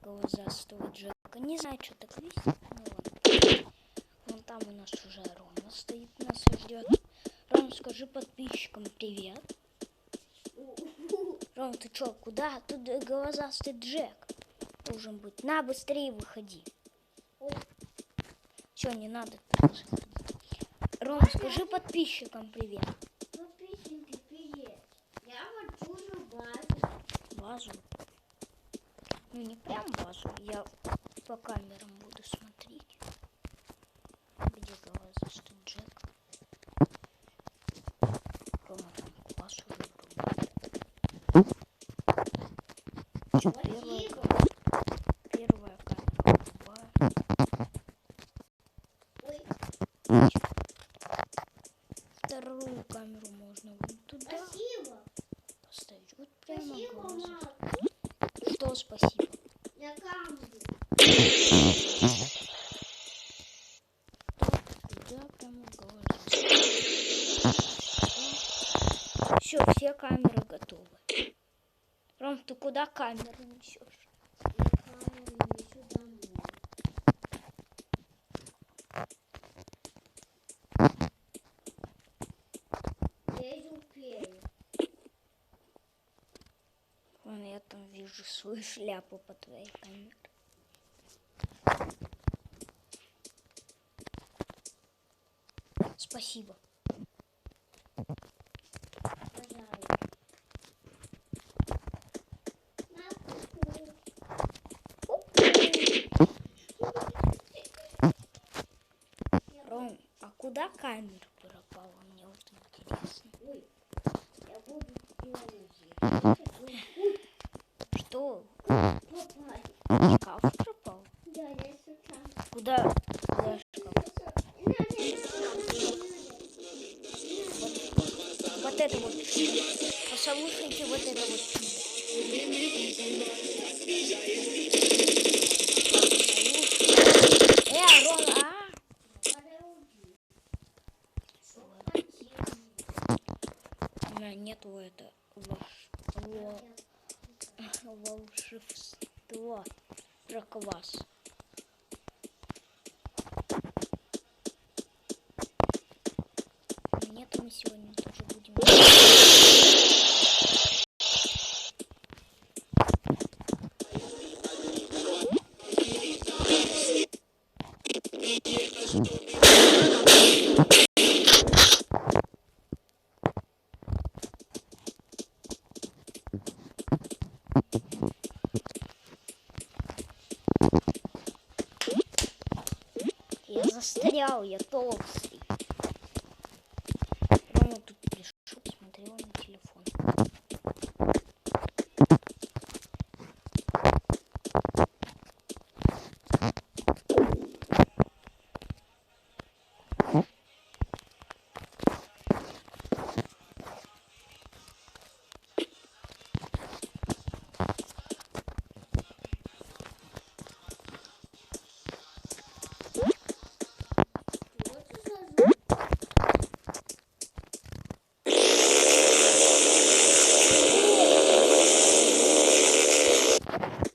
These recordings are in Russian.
глазастого Джека. Не знаю, что так висит. Ну ладно. Вон там у нас уже Рома стоит, нас ждет. Ром, скажи подписчикам привет. Ром, ты чё, куда? Тут глазастый Джек должен быть. На, быстрее выходи. Все, не надо. Ром, скажи подписчикам привет. Подписчики, привет. Я вот чужу базу. Базу? Ну не прям базу. Я по камерам буду смотреть. Где глазастый Джек? Рома там класс уже врубает. Что, первая камера врубаю. Ой, Вторую камеру можно вот туда спасибо. поставить. Вот прямо Спасибо, глаза. мама. Что спасибо? Я камеру. Туда прямо глаза. Все, все камеры готовы. Ром, ты куда камеру несешь? Я камеру несу домой. Я иду вперед. Вон я там вижу свою шляпу по твоей камере. Спасибо. Пожалуйста. Ром, а куда камера пропала? Мне вот интересно. Ой, я буду делать. Что? Попасть. Шкаф пропал? Да, я сейчас. Куда? Куда шкаф? Вот это вот чудо. Послушайте вот это вот чудо. Ром, У меня нету это волшебство про квас. Нет, мы сегодня тоже будем. Я застрял, я толстый. Рома тут пришел, смотрел на телефон.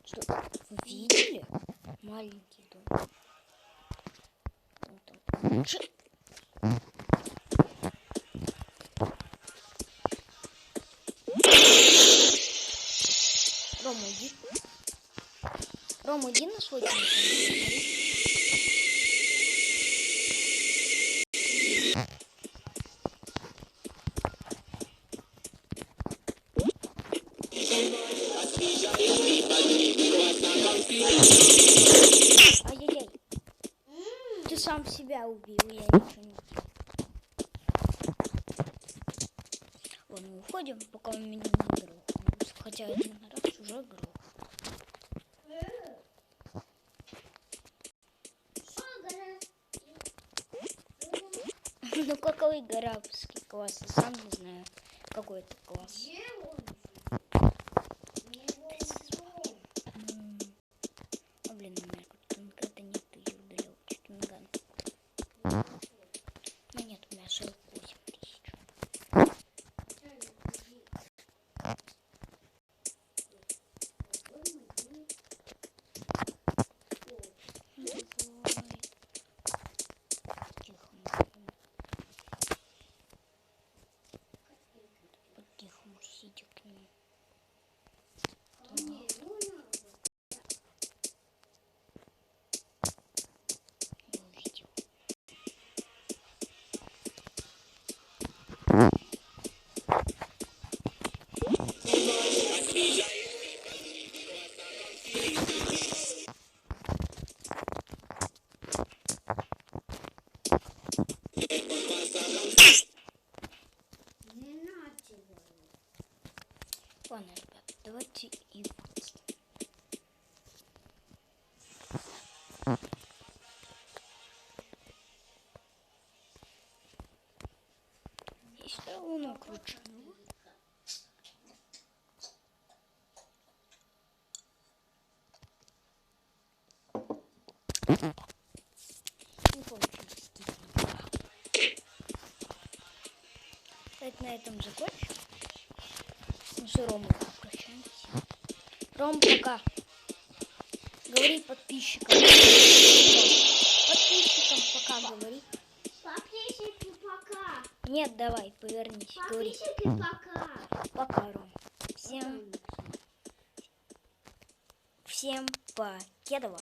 Что, вы видели? Маленький дом. Рома, иди. Рома, иди на свой телефон. Ай-яй-яй. Ты сам себя убил, я ничего не делал. Ладно, уходим, пока он меня не грохнул. Хотя один раз уже грохнул. Ну какой гарабский класс? Я сам не знаю, какой это класс. Блин, у меня конкретно нет, я удалил чуть миган. Ну нет, у меня 48 тысяч. Не получилось. Давайте на этом закончим. Ну, с Ромой прощаемся. Ром, пока. Говори подписчикам. Подписчикам пока говори. Подписчики, пока. Нет, давай, повернись. Говори. Подписчики, пока. Пока, Ром. Всем покедова.